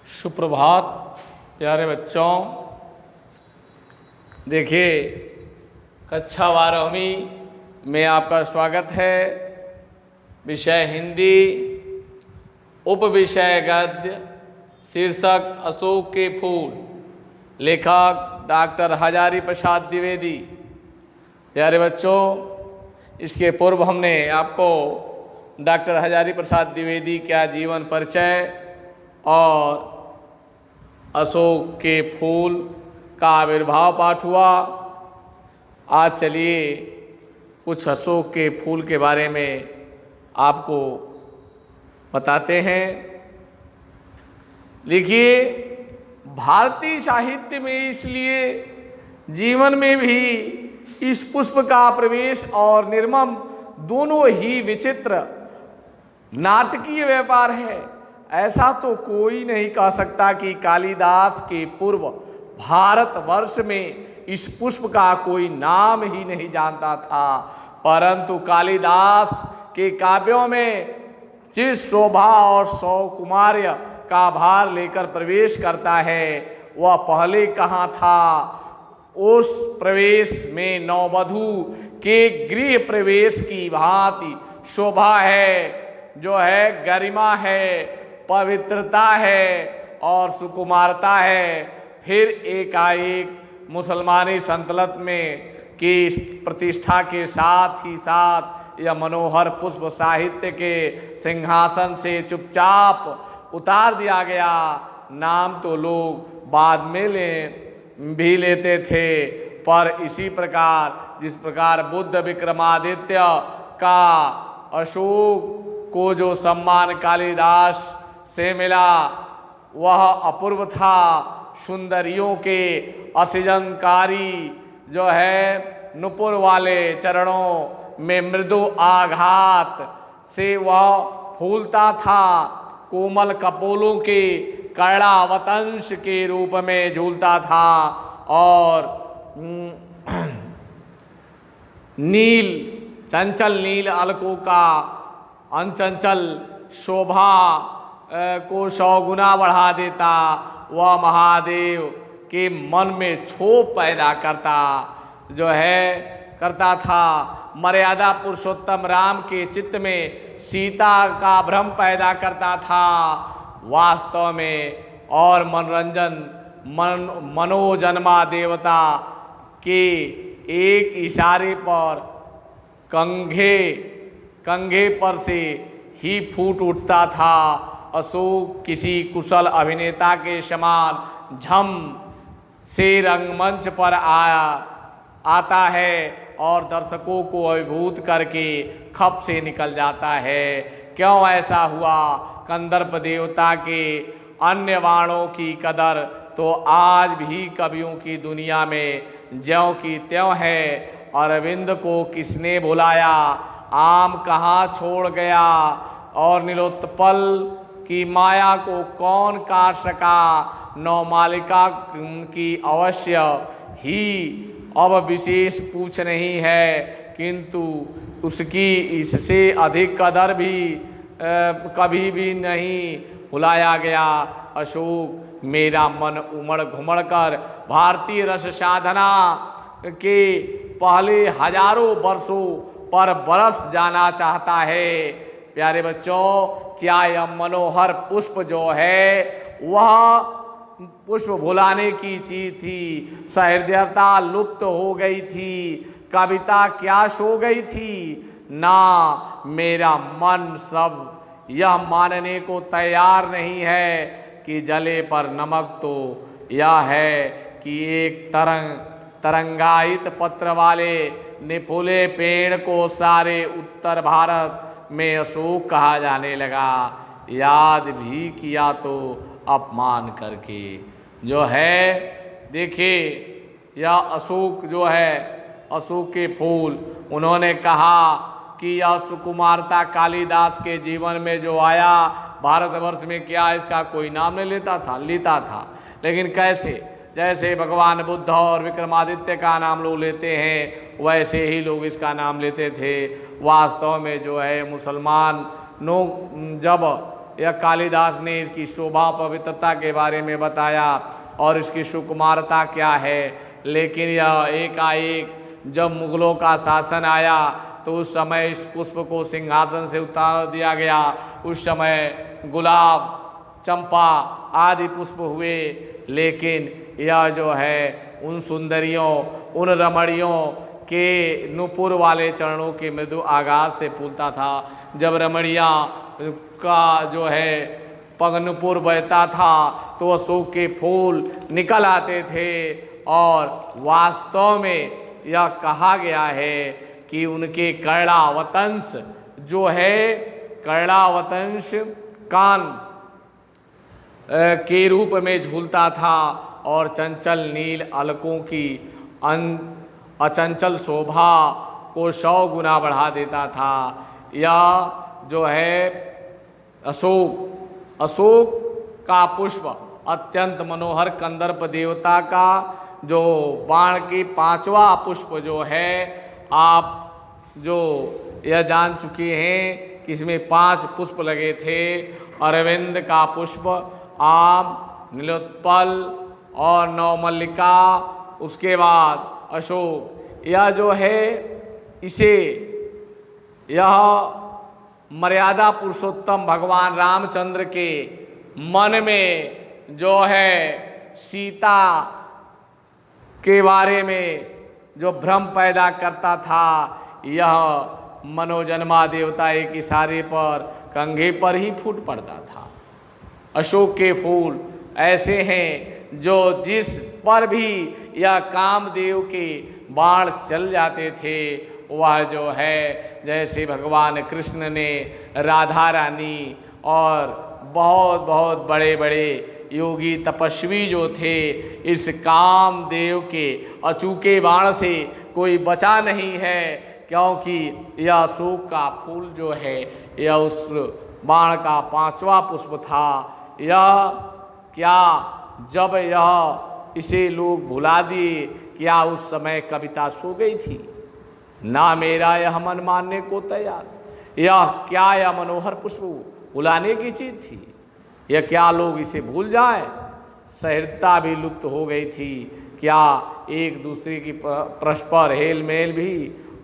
सुप्रभात प्यारे बच्चों। देखिए, कक्षा 12वीं में आपका स्वागत है। विषय हिंदी, उप विषय गद्य, शीर्षक अशोक के फूल, लेखक डॉक्टर हजारी प्रसाद द्विवेदी। प्यारे बच्चों, इसके पूर्व हमने आपको डॉक्टर हजारी प्रसाद द्विवेदी का जीवन परिचय और अशोक के फूल का आविर्भाव पाठ हुआ। आज चलिए कुछ अशोक के फूल के बारे में आपको बताते हैं। देखिए, भारतीय साहित्य में इसलिए जीवन में भी इस पुष्प का प्रवेश और निर्मम दोनों ही विचित्र नाटकीय व्यापार है। ऐसा तो कोई नहीं कह सकता कि कालिदास के पूर्व भारतवर्ष में इस पुष्प का कोई नाम ही नहीं जानता था, परंतु कालिदास के काव्यों में जिस शोभा और सौकुमार्य का भार लेकर प्रवेश करता है वह पहले कहाँ था। उस प्रवेश में नववधू के गृह प्रवेश की भांति शोभा है, जो है गरिमा है, पवित्रता है और सुकुमारता है। फिर एकाएक मुसलमानी सल्तनत में की प्रतिष्ठा के साथ ही साथ यह मनोहर पुष्प साहित्य के सिंहासन से चुपचाप उतार दिया गया। नाम तो लोग बाद में भी लेते थे, पर इसी प्रकार जिस प्रकार बुद्ध विक्रमादित्य का अशोक को जो सम्मान कालिदास से मिला वह अपूर्व था। सुंदरियों के असृजनकारी जो है नुपुर वाले चरणों में मृदु आघात से वह फूलता था। कोमल कपोलों के कर्णावतंश के रूप में झूलता था और नील चंचल नील अलकों का अनचंचल शोभा को 100 गुना बढ़ा देता। वह महादेव के मन में क्षोभ पैदा करता था। मर्यादा पुरुषोत्तम राम के चित्त में सीता का भ्रम पैदा करता था। वास्तव में और मनोजन्मा देवता के एक इशारे पर कंघे पर से ही फूट उठता था। अशोक किसी कुशल अभिनेता के समान झम से रंगमंच पर आता है और दर्शकों को अभिभूत करके खप से निकल जाता है। क्यों ऐसा हुआ? कंदर्प देवता के अन्य वाणों की कदर तो आज भी कवियों की दुनिया में ज्यों की त्यों है। अरविंद को किसने भुलाया, आम कहाँ छोड़ गया और नीलोत्पल की माया को कौन काट सका। नवमालिका की अवश्य ही अब विशेष पूछ नहीं है, किंतु उसकी इससे अधिक कदर भी कभी भी नहीं भुलाया गया। अशोक मेरा मन उमड़ घुमड़ कर भारतीय रस साधना के पहले हजारों वर्षों पर बरस जाना चाहता है। प्यारे बच्चों, क्या यह मनोहर पुष्प जो है वह पुष्प भुलाने की चीज थी? सहृदयता लुप्त हो गई थी, कविता क्या सो गई थी? ना, मेरा मन सब यह मानने को तैयार नहीं है कि जले पर नमक तो यह है कि एक तरंगायित पत्र वाले निफुले पेड़ को सारे उत्तर भारत में अशोक कहा जाने लगा। याद भी किया तो अपमान करके। जो है, देखिए, यह अशोक जो है, अशोक के फूल, उन्होंने कहा कि यह सुकुमारता कालिदास के जीवन में जो आया भारतवर्ष में, क्या इसका कोई नाम नहीं लेता था। लेकिन कैसे? जैसे भगवान बुद्ध और विक्रमादित्य का नाम लोग लेते हैं, वैसे ही लोग इसका नाम लेते थे। वास्तव में जो है मुसलमान लोग जब यह कालिदास ने इसकी शोभा पवित्रता के बारे में बताया और इसकी सुकुमारता क्या है। लेकिन यह एकाएक जब मुगलों का शासन आया तो उस समय इस पुष्प को सिंहासन से उतार दिया गया। उस समय गुलाब, चंपा आदि पुष्प हुए, लेकिन यह जो है उन सुंदरियों, उन रमणियों के नुपुर वाले चरणों के मृदु आगाज से फूलता था। जब रमणियाँ का जो है पगनुपुर बहता था तो अशोक के फूल निकल आते थे। और वास्तव में यह कहा गया है कि उनके कर्णावतंश जो है, कर्णावतंश कान के रूप में झूलता था और चंचल नील अलकों की अचंचल शोभा को 100 गुना बढ़ा देता था। यह जो है अशोक का पुष्प अत्यंत मनोहर कंदर्प देवता का जो बाण की 5वां पुष्प जो है, आप जो यह जान चुके हैं कि इसमें 5 पुष्प लगे थे। अरविंद का पुष्प, आम, नीलोत्पल और नवमल्लिका, उसके बाद अशोक। यह जो है इसे यह मर्यादा पुरुषोत्तम भगवान रामचंद्र के मन में जो है सीता के बारे में जो भ्रम पैदा करता था, यह मनोजन्मा देवता एक इशारे पर कंघे पर ही फूट पड़ता था। अशोक के फूल ऐसे हैं जो जिस पर भी यह कामदेव के बाण चल जाते थे, वह जो है जैसे भगवान कृष्ण ने राधा रानी और बहुत बहुत बड़े बड़े योगी तपस्वी जो थे, इस कामदेव के अचूके बाण से कोई बचा नहीं है, क्योंकि यह अशोक का फूल जो है यह उस बाण का 5वां पुष्प था। यह क्या जब यह इसे लोग भुला दिए, क्या उस समय कविता सो गई थी? ना मेरा यह मन मानने को तैयार, यह क्या यह मनोहर पुष्प भुलाने की चीज थी? यह क्या लोग इसे भूल जाएं? सहृदता भी लुप्त हो गई थी। क्या एक दूसरे की परस्पर हेल मेल भी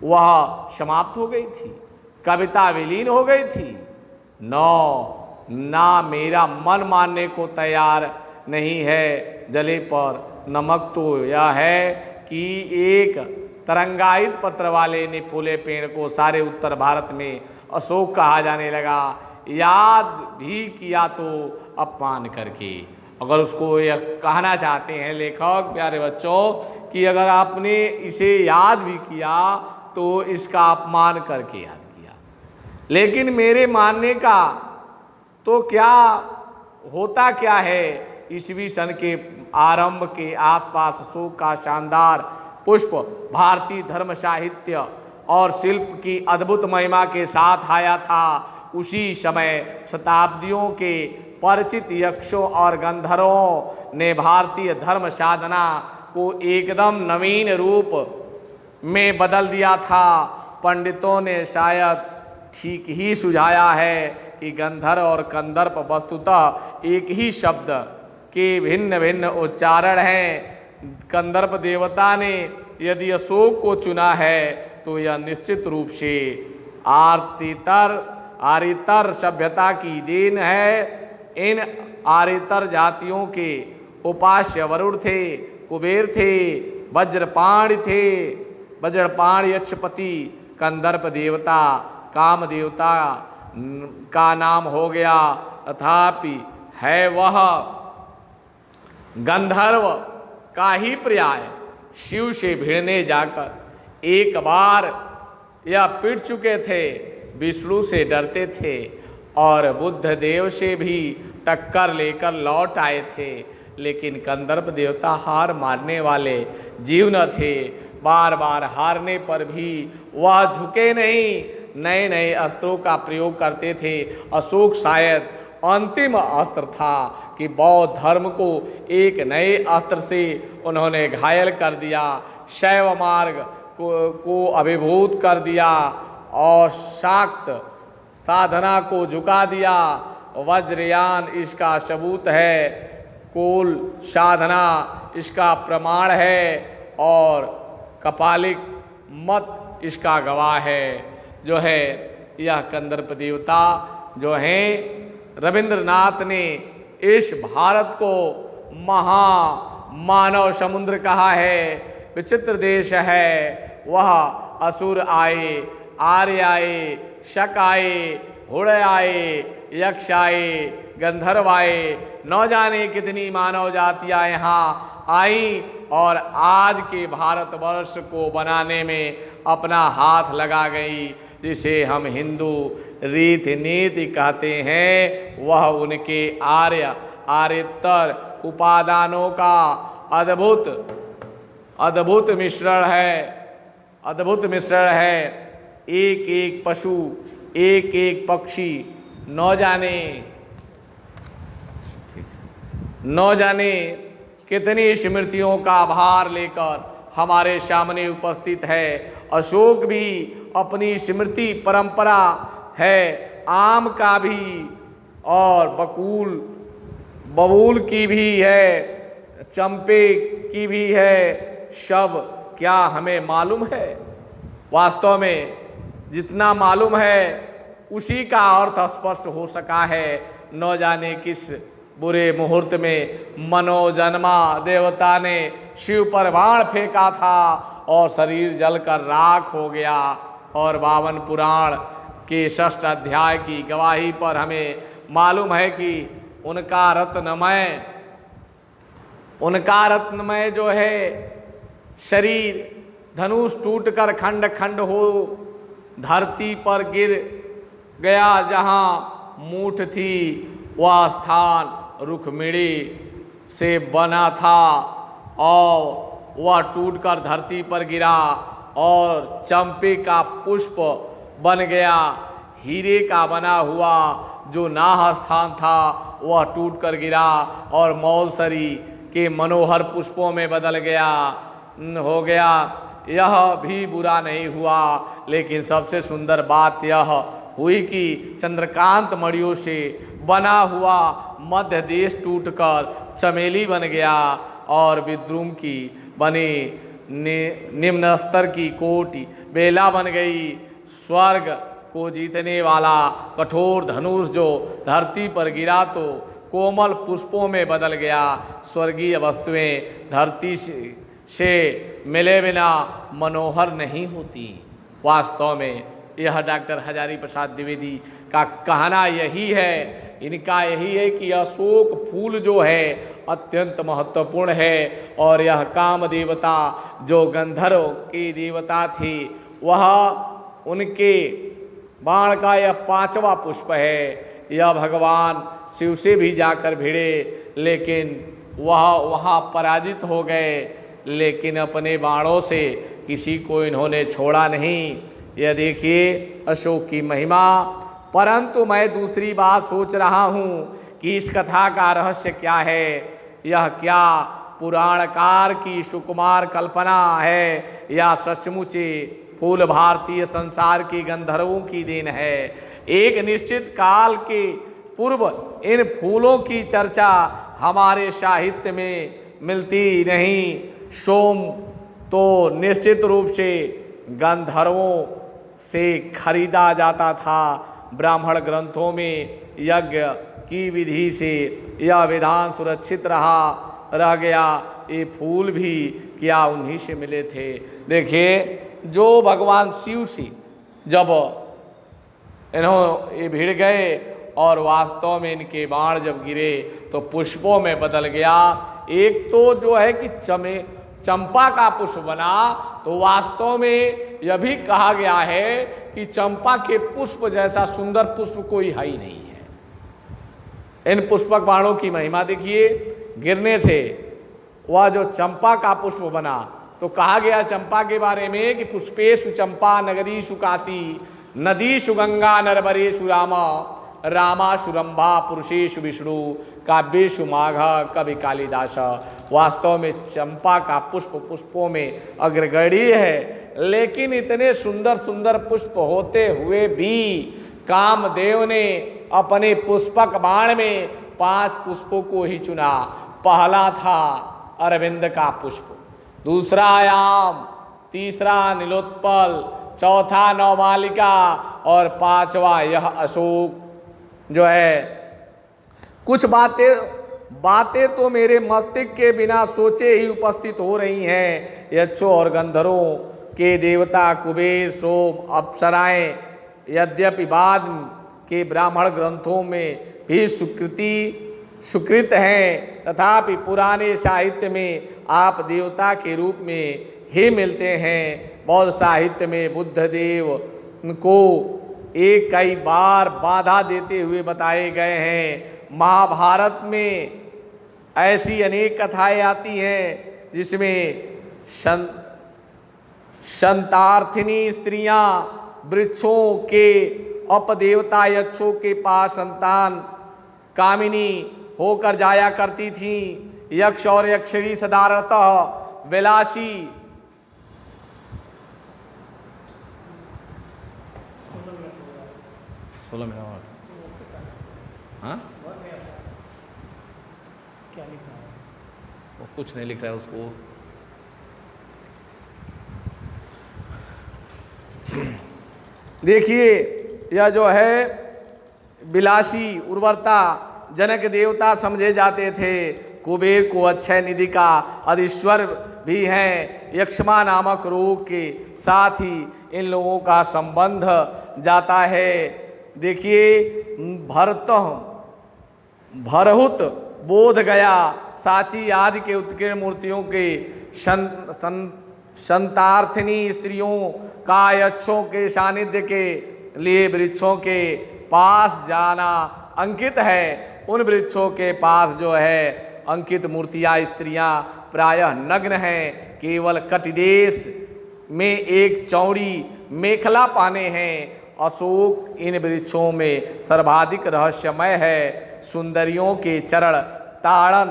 वह समाप्त हो गई थी? कविता विलीन हो गई थी? ना मेरा मन मानने को तैयार नहीं है। जले पर नमक तो यह है कि एक तरंगायित पत्र वाले ने फूले पेड़ को सारे उत्तर भारत में अशोक कहा जाने लगा, याद भी किया तो अपमान करके। अगर उसको यह कहना चाहते हैं लेखक प्यारे बच्चों कि अगर आपने इसे याद भी किया तो इसका अपमान करके याद किया। लेकिन मेरे मानने का तो क्या होता क्या है, ईस्वी सन के आरंभ के आसपास अशोक का शानदार पुष्प भारतीय धर्म साहित्य और शिल्प की अद्भुत महिमा के साथ आया था। उसी समय शताब्दियों के परिचित यक्षों और गंधर्वों ने भारतीय धर्म साधना को एकदम नवीन रूप में बदल दिया था। पंडितों ने शायद ठीक ही सुझाया है कि गंधर्व और कंदर्प वस्तुतः एक ही शब्द के भिन्न भिन्न उच्चारण हैं। कंदर्प देवता ने यदि अशोक को चुना है तो यह निश्चित रूप से आर्यतर सभ्यता की देन है। इन आर्यतर जातियों के उपास्य वरुण थे, कुबेर थे, वज्रपाणि थे। वज्रपाणि यक्षपति, कंदर्प देवता काम देवता का नाम हो गया, तथापि है वह गंधर्व का ही पर्याय। शिव से भिड़ने जाकर एक बार यह पिट चुके थे, विष्णु से डरते थे और बुद्ध देव से भी टक्कर लेकर लौट आए थे। लेकिन कंदर्प देवता हार मारने वाले जीव न थे। बार बार हारने पर भी वह झुके नहीं, नए नए अस्त्रों का प्रयोग करते थे। अशोक शायद अंतिम अस्त्र था कि बौद्ध धर्म को एक नए अस्त्र से उन्होंने घायल कर दिया, शैव मार्ग को अभिभूत कर दिया और शाक्त साधना को झुका दिया वज्रयान इसका सबूत है, कोल साधना इसका प्रमाण है और कपालिक मत इसका गवाह है। जो है यह कंदर्प देवता जो हैं, रविंद्रनाथ ने इस भारत को महामानव समुद्र कहा है, विचित्र देश है। वह असुर आए, आर्य आए, शक आए, हुड़ आए, यक्ष आए, गंधर्व आए, न जाने कितनी मानव जातियां यहाँ आई और आज के भारतवर्ष को बनाने में अपना हाथ लगा गई। जिसे हम हिंदू रीति नीति कहते हैं, वह उनके आर्यतर उपादानों का अद्भुत मिश्रण है। एक एक पशु, एक एक पक्षी न जाने कितनी स्मृतियों का भार लेकर हमारे सामने उपस्थित है। अशोक भी अपनी स्मृति परंपरा है, आम का भी और बबूल की भी है, चंपे की भी है। सब क्या हमें मालूम है? वास्तव में जितना मालूम है उसी का अर्थ स्पष्ट हो सका है। न जाने किस बुरे मुहूर्त में मनोजन्मा देवता ने शिव पर बाण फेंका था और शरीर जलकर राख हो गया। और 52 पुराण के 6ठ अध्याय की गवाही पर हमें मालूम है कि उनका रत्नमय जो है शरीर धनुष टूटकर खंड खंड हो धरती पर गिर गया। जहाँ मूठ थी वह स्थान रुक्मिणी से बना था और वह टूटकर धरती पर गिरा और चंपे का पुष्प बन गया। हीरे का बना हुआ जो नाह स्थान था वह टूटकर गिरा और मौलसरी के मनोहर पुष्पों में बदल हो गया। यह भी बुरा नहीं हुआ, लेकिन सबसे सुंदर बात यह हुई कि चंद्रकांत मणियों से बना हुआ मध्य देश टूटकर चमेली बन गया और विद्रुम की बनी निम्न स्तर की कोटि बेला बन गई। स्वर्ग को जीतने वाला कठोर धनुष जो धरती पर गिरा तो कोमल पुष्पों में बदल गया। स्वर्गीय वस्तुएं धरती से मिले बिना मनोहर नहीं होती। वास्तव में यह डॉक्टर हजारी प्रसाद द्विवेदी का कहना यही है। इनका यही है कि अशोक फूल जो है अत्यंत महत्वपूर्ण है और यह काम देवता जो गंधर्व की देवता थी वह उनके बाण का यह 5वां पुष्प है। यह भगवान शिव से भी जाकर भिड़े लेकिन वह वहाँ पराजित हो गए, लेकिन अपने बाणों से किसी को इन्होंने छोड़ा नहीं। यह देखिए अशोक की महिमा। परंतु मैं दूसरी बात सोच रहा हूँ कि इस कथा का रहस्य क्या है। यह क्या पुराणकार की सुकुमार कल्पना है या सचमुच फूल भारतीय संसार की गंधर्वों की देन है। एक निश्चित काल के पूर्व इन फूलों की चर्चा हमारे साहित्य में मिलती नहीं। सोम तो निश्चित रूप से गंधर्वों से खरीदा जाता था। ब्राह्मण ग्रंथों में यज्ञ की विधि से यह विधान सुरक्षित रह गया। ये फूल भी क्या उन्हीं से मिले थे। देखिए जो भगवान शिव से जब ये भिड़ गए और वास्तव में इनके बाण जब गिरे तो पुष्पों में बदल गया। एक तो जो है कि चंपा का पुष्प बना, तो वास्तव में यह भी कहा गया है कि चंपा के पुष्प जैसा सुंदर पुष्प कोई है ही नहीं है। इन पुष्पक बाणों की महिमा देखिए। गिरने से वह जो चंपा का पुष्प बना, तो कहा गया चंपा के बारे में कि पुष्पेषु चंपा नगरीषु काशी नदीषु गंगा नरवरेषु रामाशु रंभा पुरुषेषु विष्णु काव्येषु माघ कवि कालिदास। वास्तव में चंपा का पुष्प पुष्पों में अग्रगण्य है, लेकिन इतने सुंदर सुंदर पुष्प होते हुए भी कामदेव ने अपने पुष्पक बाण में 5 पुष्पों को ही चुना। पहला था अरविंद का पुष्प, दूसरा आयाम, तीसरा नीलोत्पल, चौथा नवमालिका और 5वां यह अशोक जो है। कुछ बातें तो मेरे मस्तिष्क के बिना सोचे ही उपस्थित हो रही हैं। यक्षों और गंधर्वों के देवता कुबेर, सोम, अप्सराएं यद्यपि बाद के ब्राह्मण ग्रंथों में भी स्वीकृत हैं, तथापि पुराने साहित्य में आप देवता के रूप में ही मिलते हैं। बौद्ध साहित्य में बुद्धदेव को कई बार बाधा देते हुए बताए गए हैं। महाभारत में ऐसी अनेक कथाएं आती हैं जिसमें संतार्थिनी स्त्रियां वृक्षों के अपदेवता यक्षों के पास संतान कामिनी होकर जाया करती थीं। यक्ष और यक्षिणी साधारणतः विलासी हाँ वो कुछ नहीं लिख रहा है उसको। देखिए यह जो है विलासी उर्वरता जनक देवता समझे जाते थे। कुबेर को अक्षय निधि का अधीश्वर भी हैं। यक्षमा नामक रोग के साथ ही इन लोगों का संबंध जाता है। देखिए भरहुत बोध गया साची आदि के उत्कीर्ण मूर्तियों के संतार्थिनी स्त्रियों का यक्षों के सानिध्य के लिए वृक्षों के पास जाना अंकित है। उन वृक्षों के पास जो है अंकित मूर्तियां स्त्रियां प्रायः नग्न हैं, केवल कटिदेश में एक चौड़ी मेखला पाने हैं। अशोक इन वृक्षों में सर्वाधिक रहस्यमय है। सुंदरियों के चरण ताड़न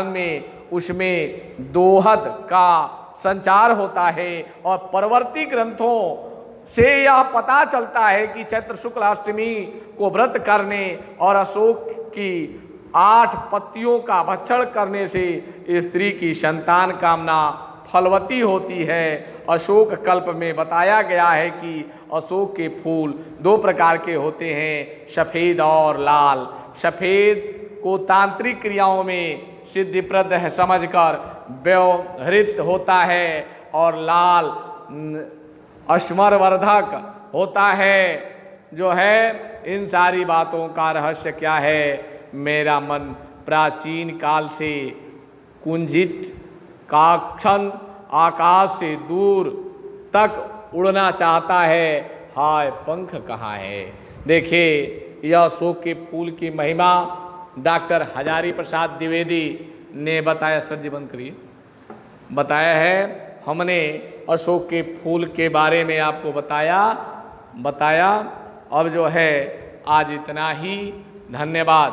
में उसमें दोहद का संचार होता है और परवर्ती ग्रंथों से यह पता चलता है कि चैत्र शुक्ल अष्टमी को व्रत करने और अशोक की 8 पत्तियों का भक्षण करने से स्त्री की संतान कामना फलवती होती है। अशोक कल्प में बताया गया है कि अशोक के फूल 2 प्रकार के होते हैं, सफ़ेद और लाल। सफ़ेद को तांत्रिक क्रियाओं में सिद्धिप्रद समझकर व्यवहृत होता है और लाल अस्मरवर्धक होता है। जो है इन सारी बातों का रहस्य क्या है? मेरा मन प्राचीन काल से कुंजित काक्षण आकाश से दूर तक उड़ना चाहता है, हाय पंख कहाँ है। देखिए यह अशोक के फूल की महिमा डॉक्टर हजारी प्रसाद द्विवेदी ने बताया। सर जी बंद करिए। बताया है, हमने अशोक के फूल के बारे में आपको बताया। अब जो है आज इतना ही। धन्यवाद।